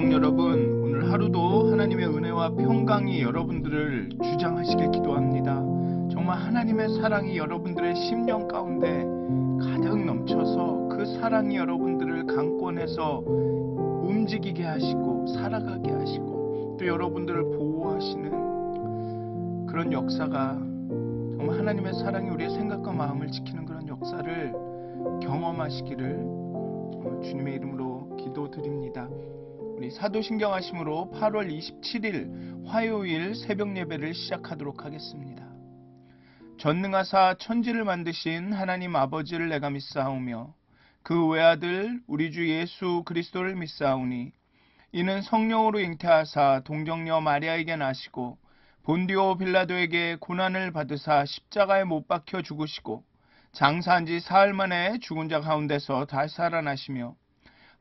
가족 여러분, 오늘 하루도 하나님의 은혜와 평강이 여러분들을 주장하시길 기도합니다. 정말 하나님의 사랑이 여러분들의 심령 가운데 가득 넘쳐서 그 사랑이 여러분들을 강권해서 움직이게 하시고 살아가게 하시고 또 여러분들을 보호하시는 그런 역사가, 정말 하나님의 사랑이 우리의 생각과 마음을 지키는 그런 역사를 경험하시기를 주님의 이름으로 기도드립니다. 우리 사도신경하심으로 8월 27일 화요일 새벽 예배를 시작하도록 하겠습니다. 전능하사 천지를 만드신 하나님 아버지를 내가 믿사오며 그 외아들 우리 주 예수 그리스도를 믿사오니 이는 성령으로 잉태하사 동정녀 마리아에게 나시고 본디오 빌라도에게 고난을 받으사 십자가에 못 박혀 죽으시고 장사한 지 사흘 만에 죽은 자 가운데서 다시 살아나시며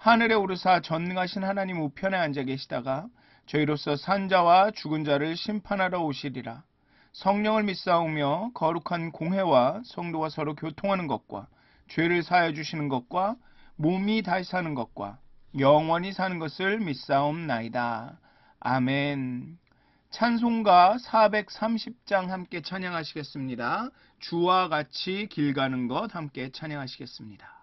하늘에 오르사 전능하신 하나님 우편에 앉아 계시다가 저희로서 산 자와 죽은 자를 심판하러 오시리라. 성령을 믿사오며 거룩한 공회와 성도가 서로 교통하는 것과 죄를 사하여 주시는 것과 몸이 다시 사는 것과 영원히 사는 것을 믿사옵나이다. 아멘. 찬송가 430장 함께 찬양하시겠습니다. 주와 같이 길 가는 것 함께 찬양하시겠습니다.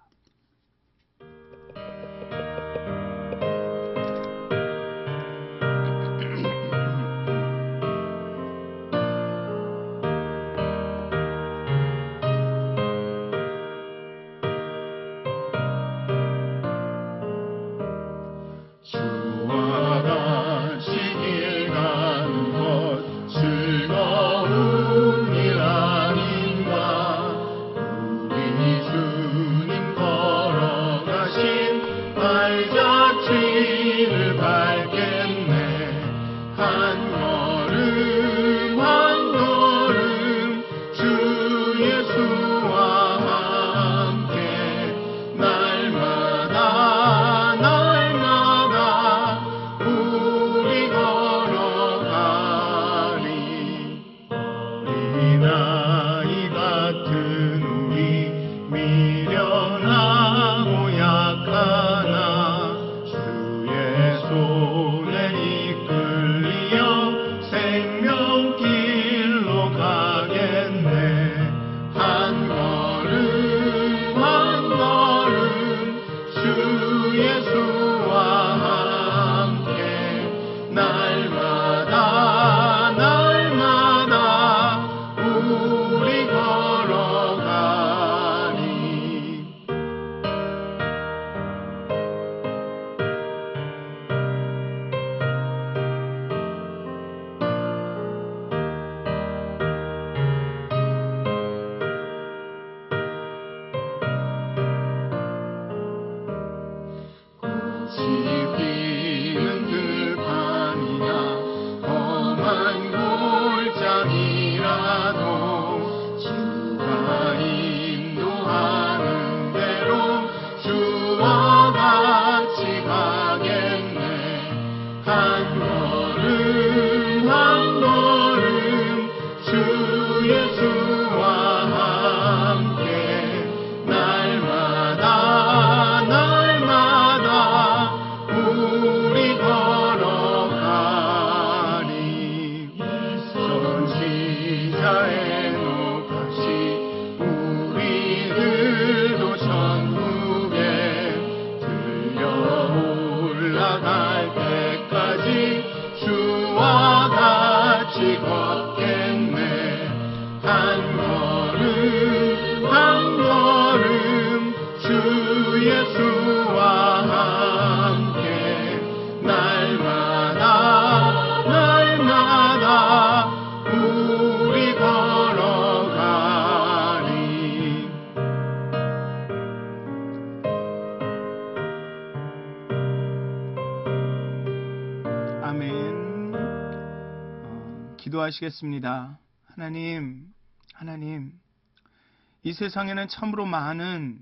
주와 같이 길 가는 것 즐거운 일 아닌가. 우리 주님 걸어가신 발자취를 밟겠네. 한 걸음 한 걸음 주 예수와 함께 날마다 날마다 우리 걸어가리. 어린아이 같은 우리 미련하고 약하나 주의 손에 이끌리어 생명길로 가겠네. 한 걸음 한 걸음 주 예수와 함께 날마다 날마다 우리 걸어가리. 꽃이 피는 들판이나 험한 골짜기라도 주가 인도하는 대로 주와 같이 가겠네. 한 걸음 한 걸음 주 예수와 함께 날마다 날마다 우리 걸어가리. 선지자의 녹같이 우리들도 천국에 들려 올라갈 때까지 주와 같이 걷겠네. 한 걸음 한 걸음 주 예수와 함께 날마다 날마다 우리 걸어가리. 아멘. 기도하시겠습니다. 하나님, 이 세상에는 참으로 많은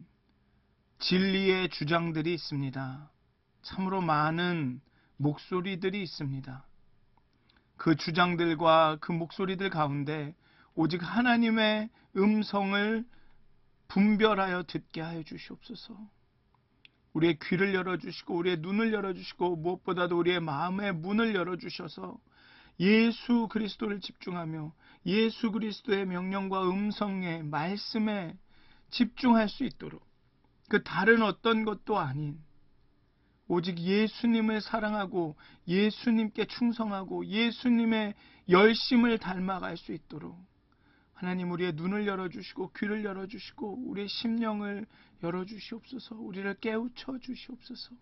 진리의 주장들이 있습니다. 참으로 많은 목소리들이 있습니다. 그 주장들과 그 목소리들 가운데 오직 하나님의 음성을 분별하여 듣게 하여 주시옵소서. 우리의 귀를 열어주시고 우리의 눈을 열어주시고 무엇보다도 우리의 마음의 문을 열어주셔서 예수 그리스도를 집중하며 예수 그리스도의 명령과 음성에 말씀에 집중할 수 있도록 그 다른 어떤 것도 아닌 오직 예수님을 사랑하고 예수님께 충성하고 예수님의 열심을 닮아갈 수 있도록 하나님 우리의 눈을 열어주시고 귀를 열어주시고 우리의 심령을 열어주시옵소서. 우리를 깨우쳐 주시옵소서.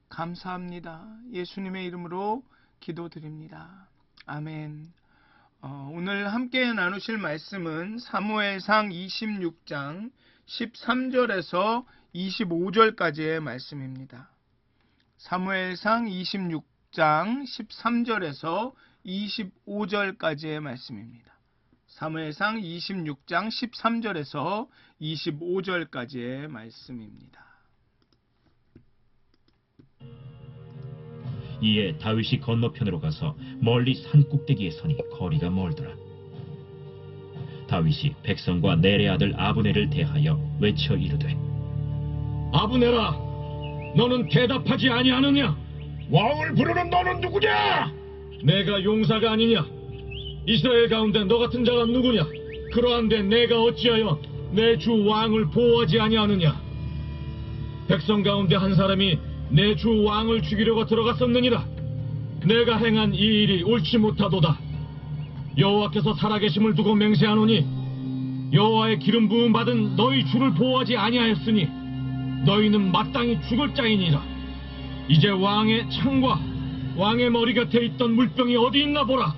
감사합니다. 예수님의 이름으로 기도드립니다. 아멘. 오늘 함께 나누실 말씀은 사무엘상 26장 13절에서 25절까지의 말씀입니다. 사무엘상 26장 13절에서 25절까지의 말씀입니다. 사무엘상 26장 13절에서 25절까지의 말씀입니다. 이에 다윗이 건너편으로 가서 멀리 산 꼭대기에 서니 거리가 멀더라. 다윗이 백성과 넬의 아들 아브넬을 대하여 외쳐 이르되 아브넬아, 너는 대답하지 아니하느냐? 왕을 부르는 너는 누구냐? 내가 용사가 아니냐? 이스라엘 가운데 너 같은 자가 누구냐? 그러한데 내가 어찌하여 내 주 왕을 보호하지 아니하느냐? 백성 가운데 한 사람이 내 주 왕을 죽이려고 들어갔었느니라. 내가 행한 이 일이 옳지 못하도다. 여호와께서 살아계심을 두고 맹세하노니 여호와의 기름 부음 받은 너희 주를 보호하지 아니하였으니 너희는 마땅히 죽을 자이니라. 이제 왕의 창과 왕의 머리 곁에 있던 물병이 어디 있나 보라.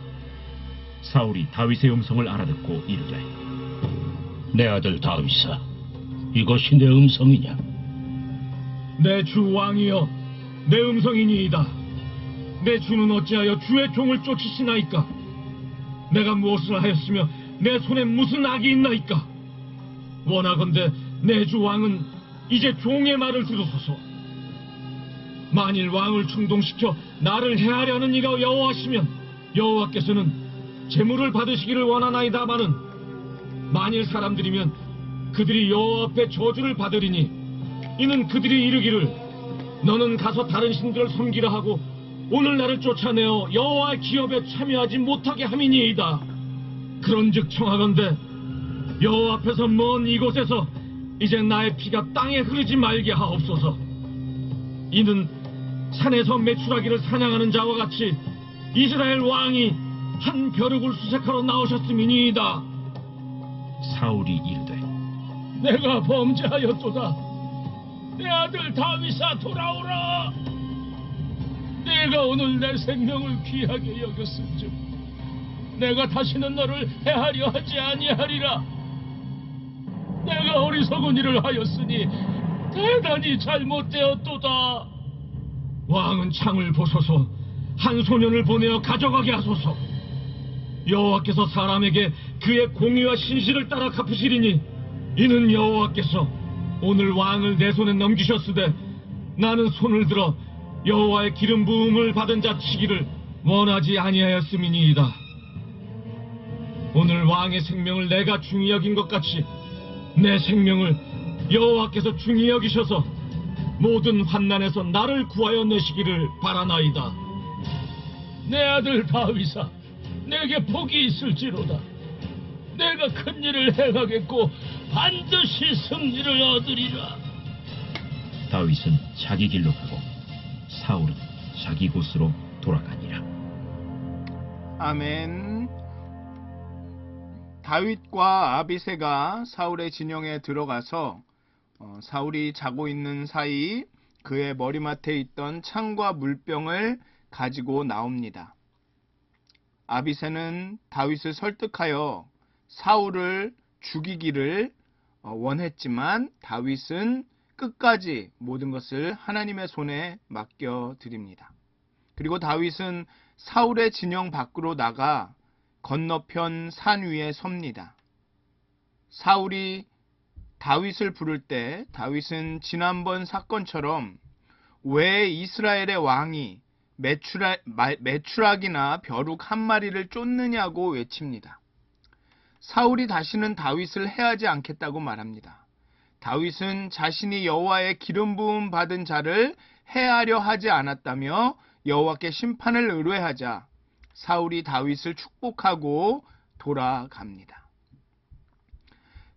사울이 다윗의 음성을 알아듣고 이르되 내 아들 다윗아, 이것이 내 음성이냐? 내 주 왕이여, 내 음성이니이다. 내 주는 어찌하여 주의 종을 쫓으시나이까? 내가 무엇을 하였으며 내 손에 무슨 악이 있나이까? 원하건대 내 주 왕은 이제 종의 말을 들으소서. 만일 왕을 충동시켜 나를 해하려는 이가 여호와시면 여호와께서는 재물을 받으시기를 원하나이다마는 만일 사람들이면 그들이 여호와 앞에 저주를 받으리니 이는 그들이 이르기를 너는 가서 다른 신들을 섬기라 하고 오늘 나를 쫓아내어 여호와의 기업에 참여하지 못하게 함이니이다. 그런즉 청하건대 여호와 앞에서 먼 이곳에서 이제 나의 피가 땅에 흐르지 말게 하옵소서. 이는 산에서 메추라기를 사냥하는 자와 같이 이스라엘 왕이 한 벼룩을 수색하러 나오셨음이니이다. 사울이 이르되 내가 범죄하였도다. 내 아들 다윗아, 돌아오라. 내가 오늘 내 생명을 귀하게 여겼은즉 내가 다시는 너를 해하려 하지 아니하리라. 내가 어리석은 일을 하였으니 대단히 잘못되었도다. 왕은 창을 보소서. 한 소년을 보내어 가져가게 하소서. 여호와께서 사람에게 그의 공의와 신실을 따라 갚으시리니 이는 여호와께서 오늘 왕을 내 손에 넘기셨으되 나는 손을 들어 여호와의 기름 부음을 받은 자 치기를 원하지 아니하였음이니이다. 오늘 왕의 생명을 내가 중히 여긴 것 같이 내 생명을 여호와께서 중히 여기셔서 모든 환난에서 나를 구하여 내시기를 바라나이다. 내 아들 다윗아, 내게 복이 있을지로다. 내가 큰 일을 행하겠고 반드시 승리를 얻으리라. 다윗은 자기 길로 가고 사울은 자기 곳으로 돌아가니라. 아멘. 다윗과 아비새가 사울의 진영에 들어가서 사울이 자고 있는 사이 그의 머리맡에 있던 창과 물병을 가지고 나옵니다. 아비새는 다윗을 설득하여 사울을 죽이기를 원했지만 다윗은 끝까지 모든 것을 하나님의 손에 맡겨드립니다. 그리고 다윗은 사울의 진영 밖으로 나가 건너편 산 위에 섭니다. 사울이 다윗을 부를 때 다윗은 지난번 사건처럼 왜 이스라엘의 왕이 메추락이나 벼룩 한 마리를 쫓느냐고 외칩니다. 사울이 다시는 다윗을 해하지 않겠다고 말합니다. 다윗은 자신이 여호와의 기름 부음 받은 자를 해하려 하지 않았다며 여호와께 심판을 의뢰하자 사울이 다윗을 축복하고 돌아갑니다.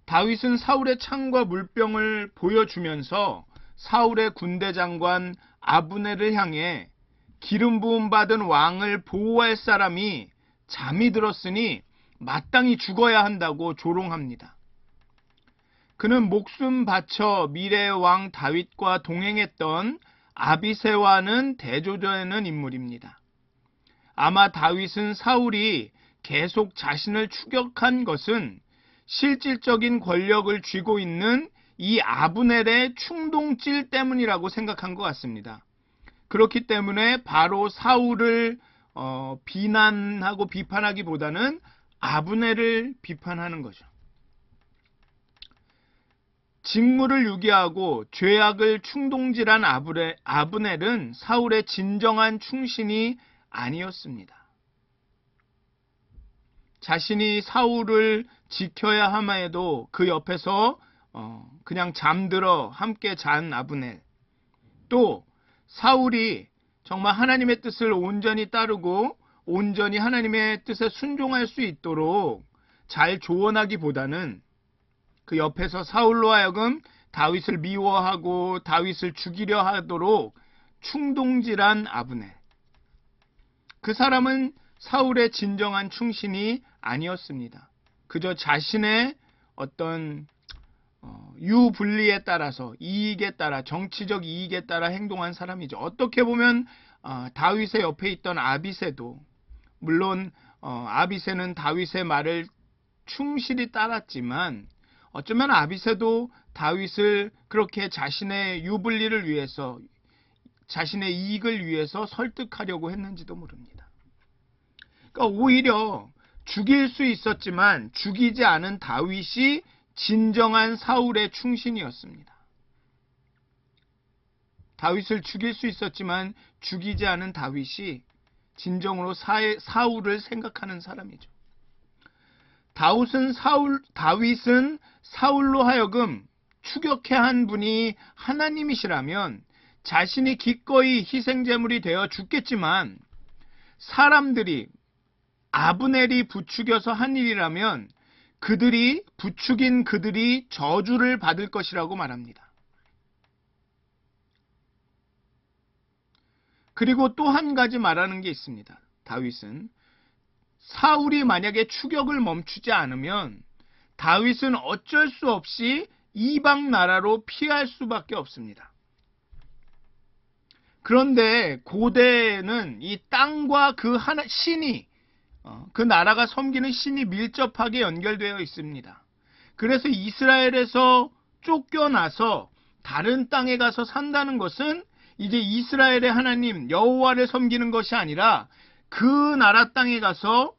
다윗은 사울의 창과 물병을 보여주면서 사울의 군대 장관 아브넬을 향해 기름 부음 받은 왕을 보호할 사람이 잠이 들었으니 마땅히 죽어야 한다고 조롱합니다. 그는 목숨 바쳐 미래의 왕 다윗과 동행했던 아비새와는 대조되는 인물입니다. 아마 다윗은 사울이 계속 자신을 추격한 것은 실질적인 권력을 쥐고 있는 이 아브넬의 충동질 때문이라고 생각한 것 같습니다. 그렇기 때문에 바로 사울을 비난하고 비판하기보다는 아브넬을 비판하는 거죠. 직무를 유기하고 죄악을 충동질한 아브넬은 사울의 진정한 충신이 아니었습니다. 자신이 사울을 지켜야 함에도 그 옆에서 그냥 잠들어 함께 잔 아브넬, 또 사울이 정말 하나님의 뜻을 온전히 따르고 온전히 하나님의 뜻에 순종할 수 있도록 잘 조언하기보다는 그 옆에서 사울로 하여금 다윗을 미워하고 다윗을 죽이려 하도록 충동질한 아브넬. 그 사람은 사울의 진정한 충신이 아니었습니다. 그저 자신의 어떤 유불리에 따라서 이익에 따라 정치적 이익에 따라 행동한 사람이죠. 어떻게 보면 다윗의 옆에 있던 아비새도 물론 아비새는 다윗의 말을 충실히 따랐지만 어쩌면 아비새도 다윗을 그렇게 자신의 유불리를 위해서 자신의 이익을 위해서 설득하려고 했는지도 모릅니다. 그러니까 오히려 죽일 수 있었지만 죽이지 않은 다윗이 진정한 사울의 충신이었습니다. 다윗을 죽일 수 있었지만 죽이지 않은 다윗이 진정으로 사울을 생각하는 사람이죠. 다윗은 사울로 하여금 추격해 한 분이 하나님이시라면 자신이 기꺼이 희생제물이 되어 죽겠지만 사람들이 아브넬이 부추겨서 한 일이라면 부추긴 그들이 저주를 받을 것이라고 말합니다. 그리고 또 한 가지 말하는 게 있습니다. 다윗은 사울이 만약에 추격을 멈추지 않으면 다윗은 어쩔 수 없이 이방 나라로 피할 수밖에 없습니다. 그런데 고대에는 이 땅과 그 신이 그 나라가 섬기는 신이 밀접하게 연결되어 있습니다. 그래서 이스라엘에서 쫓겨나서 다른 땅에 가서 산다는 것은 이제 이스라엘의 하나님 여호와를 섬기는 것이 아니라 그 나라 땅에 가서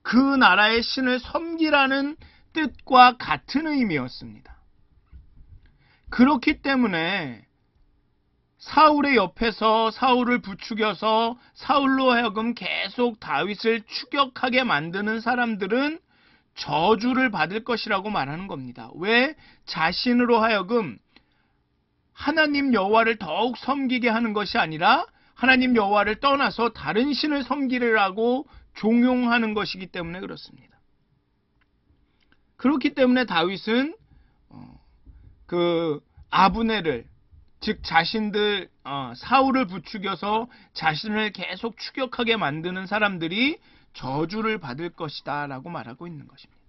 그 나라의 신을 섬기라는 뜻과 같은 의미였습니다. 그렇기 때문에 사울의 옆에서 사울을 부추겨서 사울로 하여금 계속 다윗을 추격하게 만드는 사람들은 저주를 받을 것이라고 말하는 겁니다. 왜? 자신으로 하여금 하나님 여호와를 더욱 섬기게 하는 것이 아니라 하나님 여호와를 떠나서 다른 신을 섬기려고 종용하는 것이기 때문에 그렇습니다. 그렇기 때문에 다윗은 그 아브넬을 즉 자신들 사울을 부추겨서 자신을 계속 추격하게 만드는 사람들이 저주를 받을 것이다 라고 말하고 있는 것입니다.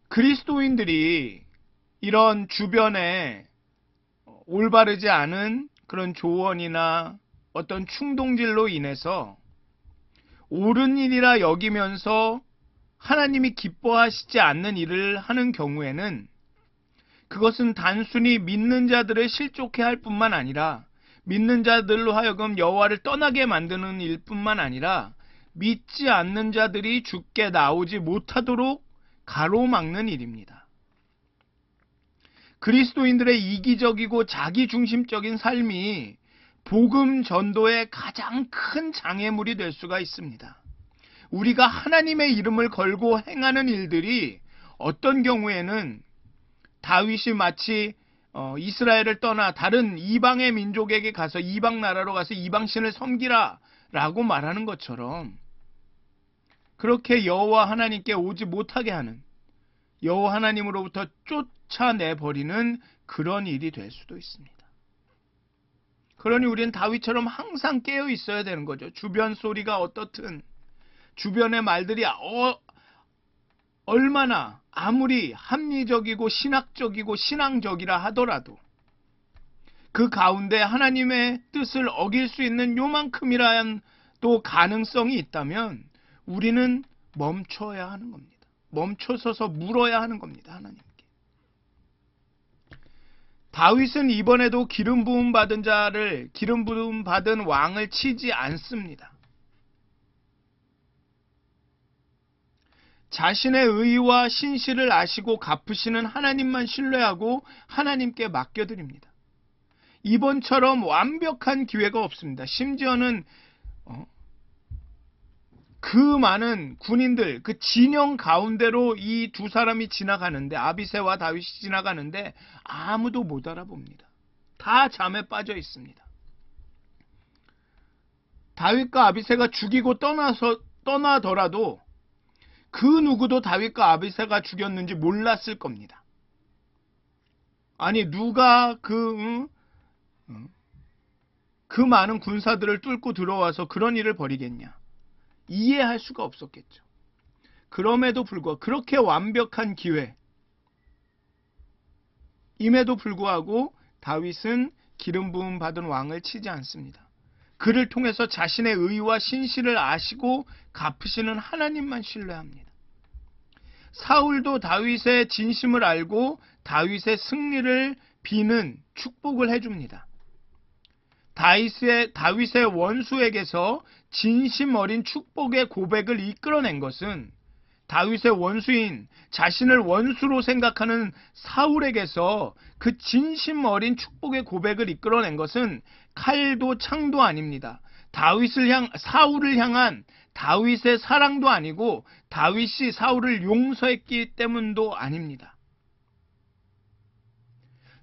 그리스도인들이 이런 주변에 올바르지 않은 그런 조언이나 어떤 충동질로 인해서 옳은 일이라 여기면서 하나님이 기뻐하시지 않는 일을 하는 경우에는 그것은 단순히 믿는 자들을 실족해 할 뿐만 아니라 믿는 자들로 하여금 여호와를 떠나게 만드는 일뿐만 아니라 믿지 않는 자들이 주께 나오지 못하도록 가로막는 일입니다. 그리스도인들의 이기적이고 자기중심적인 삶이 복음 전도의 가장 큰 장애물이 될 수가 있습니다. 우리가 하나님의 이름을 걸고 행하는 일들이 어떤 경우에는 다윗이 마치 이스라엘을 떠나 다른 이방의 민족에게 가서 이방 나라로 가서 이방신을 섬기라 라고 말하는 것처럼 그렇게 여호와 하나님께 오지 못하게 하는, 여호와 하나님으로부터 쫓아내버리는 그런 일이 될 수도 있습니다. 그러니 우리는 다윗처럼 항상 깨어 있어야 되는 거죠. 주변 소리가 어떻든, 주변의 말들이 얼마나 아무리 합리적이고 신학적이고 신앙적이라 하더라도 그 가운데 하나님의 뜻을 어길 수 있는 요만큼이라는 또 가능성이 있다면 우리는 멈춰야 하는 겁니다. 멈춰서서 물어야 하는 겁니다. 하나님께. 다윗은 이번에도 기름 부음 받은 왕을 치지 않습니다. 자신의 의와 신실을 아시고 갚으시는 하나님만 신뢰하고 하나님께 맡겨드립니다. 이번처럼 완벽한 기회가 없습니다. 심지어는 그 많은 군인들, 그 진영 가운데로 이 두 사람이 지나가는데, 아비새와 다윗이 지나가는데 아무도 못 알아봅니다. 다 잠에 빠져 있습니다. 다윗과 아비새가 죽이고 떠나더라도 그 누구도 다윗과 아비새가 죽였는지 몰랐을 겁니다. 아니 누가 그 많은 군사들을 뚫고 들어와서 그런 일을 벌이겠냐. 이해할 수가 없었겠죠. 그럼에도 불구하고 그렇게 완벽한 기회 임에도 불구하고 다윗은 기름 부음 받은 왕을 치지 않습니다. 그를 통해서 자신의 의와 신실을 아시고 갚으시는 하나님만 신뢰합니다. 사울도 다윗의 진심을 알고 다윗의 승리를 비는 축복을 해줍니다. 다윗의 원수에게서 진심 어린 축복의 고백을 이끌어낸 것은 다윗의 원수인 자신을 원수로 생각하는 사울에게서 그 진심 어린 축복의 고백을 이끌어낸 것은 칼도 창도 아닙니다. 사울을 향한 다윗의 사랑도 아니고 다윗이 사울을 용서했기 때문도 아닙니다.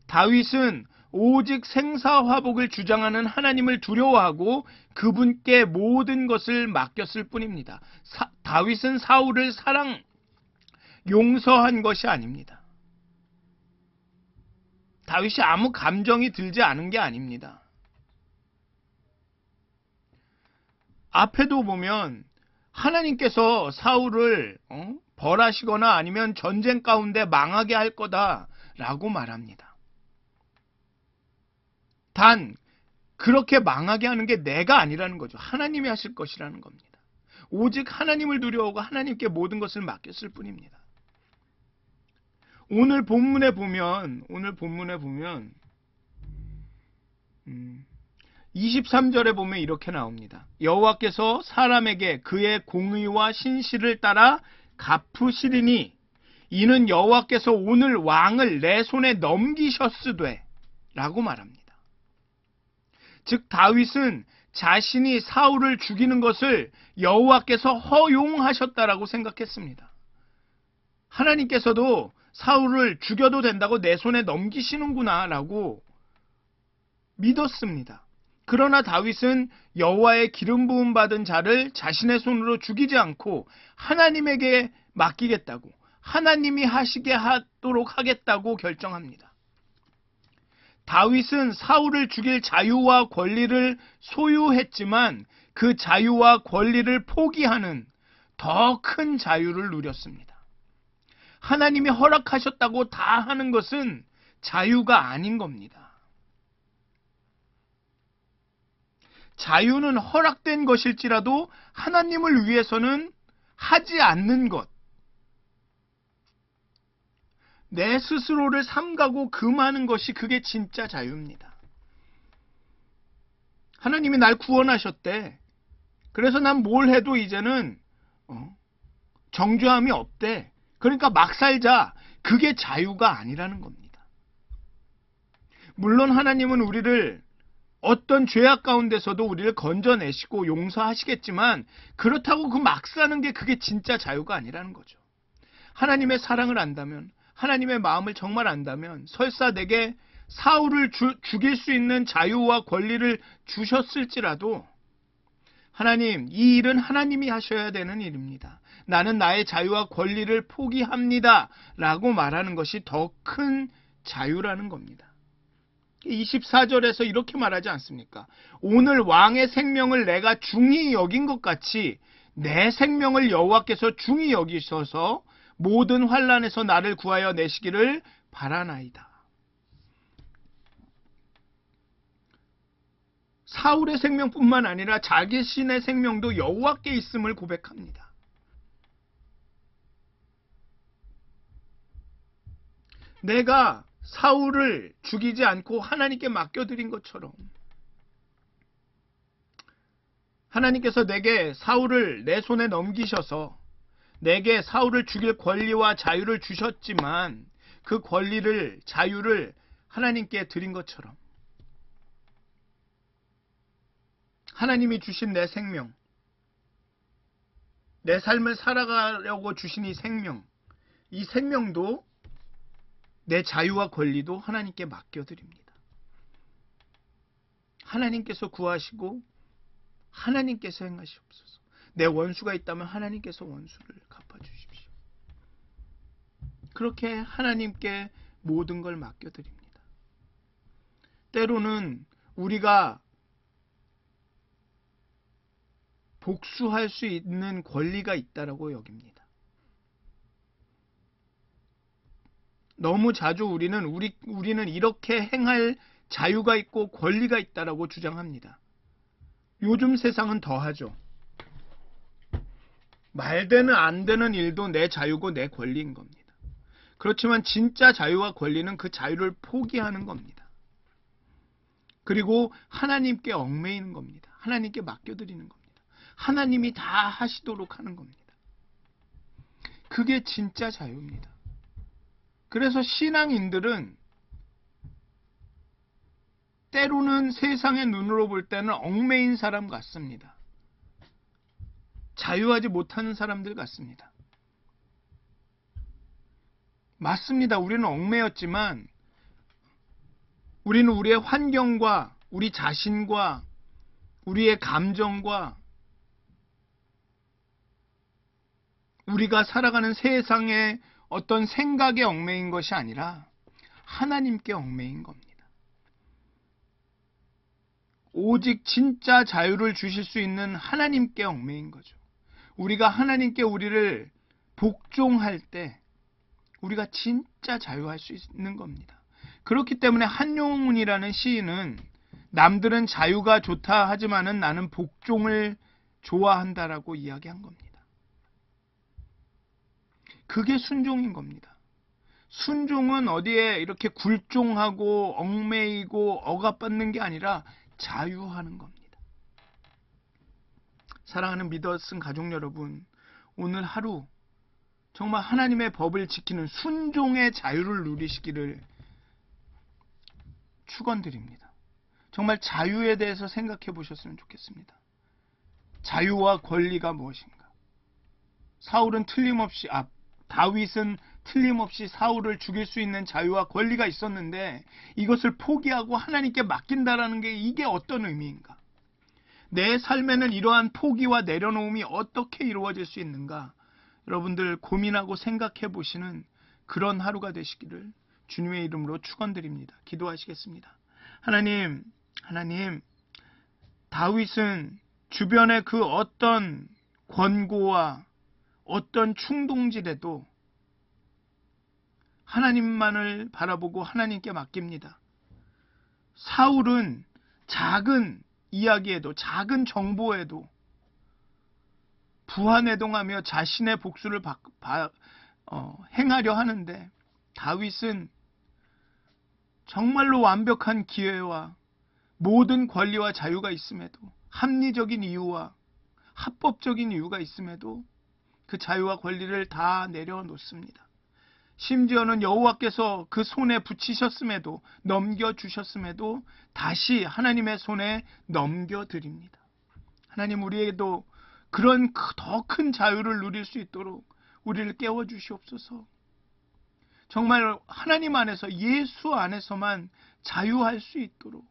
다윗은 오직 생사화복을 주장하는 하나님을 두려워하고 그분께 모든 것을 맡겼을 뿐입니다. 다윗은 사울을 용서한 것이 아닙니다. 다윗이 아무 감정이 들지 않은 게 아닙니다. 앞에도 보면 하나님께서 사울을 벌하시거나 아니면 전쟁 가운데 망하게 할 거다라고 말합니다. 단 그렇게 망하게 하는 게 내가 아니라는 거죠. 하나님이 하실 것이라는 겁니다. 오직 하나님을 두려워하고 하나님께 모든 것을 맡겼을 뿐입니다. 오늘 본문에 보면 23절에 보면 이렇게 나옵니다. 여호와께서 사람에게 그의 공의와 신실을 따라 갚으시리니 이는 여호와께서 오늘 왕을 내 손에 넘기셨으되 라고 말합니다. 즉 다윗은 자신이 사울을 죽이는 것을 여호와께서 허용하셨다라고 생각했습니다. 하나님께서도 사울을 죽여도 된다고 내 손에 넘기시는구나 라고 믿었습니다. 그러나 다윗은 여호와의 기름 부음 받은 자를 자신의 손으로 죽이지 않고 하나님에게 맡기겠다고, 하나님이 하시게 하도록 하겠다고 결정합니다. 다윗은 사울을 죽일 자유와 권리를 소유했지만 그 자유와 권리를 포기하는 더 큰 자유를 누렸습니다. 하나님이 허락하셨다고 다 하는 것은 자유가 아닌 겁니다. 자유는 허락된 것일지라도 하나님을 위해서는 하지 않는 것, 내 스스로를 삼가고 금하는 것이 그게 진짜 자유입니다. 하나님이 날 구원하셨대. 그래서 난 뭘 해도 이제는 정죄함이 없대. 그러니까 막 살자. 그게 자유가 아니라는 겁니다. 물론 하나님은 우리를 어떤 죄악 가운데서도 우리를 건져내시고 용서하시겠지만 그렇다고 그 막 사는 게 그게 진짜 자유가 아니라는 거죠. 하나님의 사랑을 안다면, 하나님의 마음을 정말 안다면 설사 내게 사울을 죽일 수 있는 자유와 권리를 주셨을지라도 하나님, 이 일은 하나님이 하셔야 되는 일입니다. 나는 나의 자유와 권리를 포기합니다. 라고 말하는 것이 더 큰 자유라는 겁니다. 24절에서 이렇게 말하지 않습니까? 오늘 왕의 생명을 내가 중히 여긴 것 같이 내 생명을 여호와께서 중히 여기셔서 모든 환난에서 나를 구하여 내시기를 바라나이다. 사울의 생명뿐만 아니라 자기 신의 생명도 여호와께 있음을 고백합니다. 내가 사울을 죽이지 않고 하나님께 맡겨드린 것처럼 하나님께서 내게 사울을 내 손에 넘기셔서 내게 사울을 죽일 권리와 자유를 주셨지만 그 권리를, 자유를 하나님께 드린 것처럼 하나님이 주신 내 생명, 내 삶을 살아가려고 주신 이 생명도 내 자유와 권리도 하나님께 맡겨드립니다. 하나님께서 구하시고 하나님께서 행하시옵소서. 내 원수가 있다면 하나님께서 원수를 갚아주십시오. 그렇게 하나님께 모든 걸 맡겨드립니다. 때로는 우리가 복수할 수 있는 권리가 있다라고 여깁니다. 너무 자주 우리는 이렇게 행할 자유가 있고 권리가 있다라고 주장합니다. 요즘 세상은 더하죠. 말되는 안 되는 일도 내 자유고 내 권리인 겁니다. 그렇지만 진짜 자유와 권리는 그 자유를 포기하는 겁니다. 그리고 하나님께 얽매이는 겁니다. 하나님께 맡겨드리는 겁니다. 하나님이 다 하시도록 하는 겁니다. 그게 진짜 자유입니다. 그래서 신앙인들은 때로는 세상의 눈으로 볼 때는 얽매인 사람 같습니다. 자유하지 못하는 사람들 같습니다. 맞습니다. 우리는 얽매였지만 우리는 우리의 환경과 우리 자신과 우리의 감정과 우리가 살아가는 세상의 어떤 생각에 얽매인 것이 아니라 하나님께 얽매인 겁니다. 오직 진짜 자유를 주실 수 있는 하나님께 얽매인 거죠. 우리가 하나님께 우리를 복종할 때 우리가 진짜 자유할 수 있는 겁니다. 그렇기 때문에 한용운이라는 시인은 남들은 자유가 좋다 하지만은 나는 복종을 좋아한다라고 이야기한 겁니다. 그게 순종인 겁니다. 순종은 어디에 이렇게 굴종하고 얽매이고 억압받는 게 아니라 자유하는 겁니다. 사랑하는 믿었은 가족 여러분, 오늘 하루 정말 하나님의 법을 지키는 순종의 자유를 누리시기를 축원드립니다. 정말 자유에 대해서 생각해 보셨으면 좋겠습니다. 자유와 권리가 무엇인가? 다윗은 틀림없이 사울을 죽일 수 있는 자유와 권리가 있었는데 이것을 포기하고 하나님께 맡긴다라는 게 이게 어떤 의미인가? 내 삶에는 이러한 포기와 내려놓음이 어떻게 이루어질 수 있는가? 여러분들 고민하고 생각해 보시는 그런 하루가 되시기를 주님의 이름으로 축원드립니다. 기도하시겠습니다. 하나님, 다윗은 주변의 그 어떤 권고와 어떤 충동질에도 하나님만을 바라보고 하나님께 맡깁니다. 사울은 작은 이야기에도 작은 정보에도 부하내동하며 자신의 복수를 행하려 하는데 다윗은 정말로 완벽한 기회와 모든 권리와 자유가 있음에도 합리적인 이유와 합법적인 이유가 있음에도 그 자유와 권리를 다 내려놓습니다. 심지어는 여호와께서 그 손에 붙이셨음에도 넘겨주셨음에도 다시 하나님의 손에 넘겨드립니다. 하나님 우리에게도 그런 더 큰 자유를 누릴 수 있도록 우리를 깨워주시옵소서. 정말 하나님 안에서 예수 안에서만 자유할 수 있도록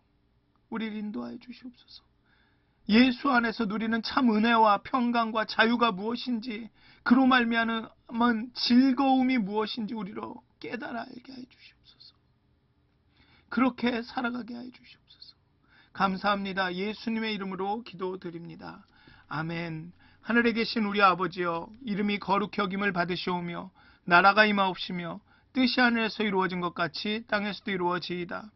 우리를 인도하여 주시옵소서. 예수 안에서 누리는 참 은혜와 평강과 자유가 무엇인지, 그로 말미암은 즐거움이 무엇인지 우리로 깨달아 알게 하여 주시옵소서. 그렇게 살아가게 하여 주시옵소서. 감사합니다. 예수님의 이름으로 기도드립니다. 아멘. 하늘에 계신 우리 아버지여, 이름이 거룩히 여김을 받으시오며 나라가 임하옵시며 뜻이 하늘에서 이루어진 것 같이 땅에서도 이루어지이다.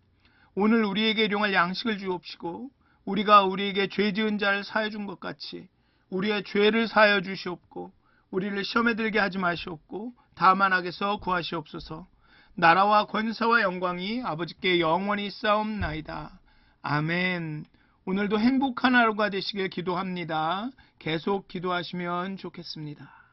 오늘 우리에게 일용할 양식을 주옵시고 우리가 우리에게 죄 지은 자를 사하여 준 것 같이 우리의 죄를 사하여 주시옵고 우리를 시험에 들게 하지 마시옵고 다만 악에서 구하시옵소서. 나라와 권세와 영광이 아버지께 영원히 쌓옵나이다. 아멘. 오늘도 행복한 하루가 되시길 기도합니다. 계속 기도하시면 좋겠습니다.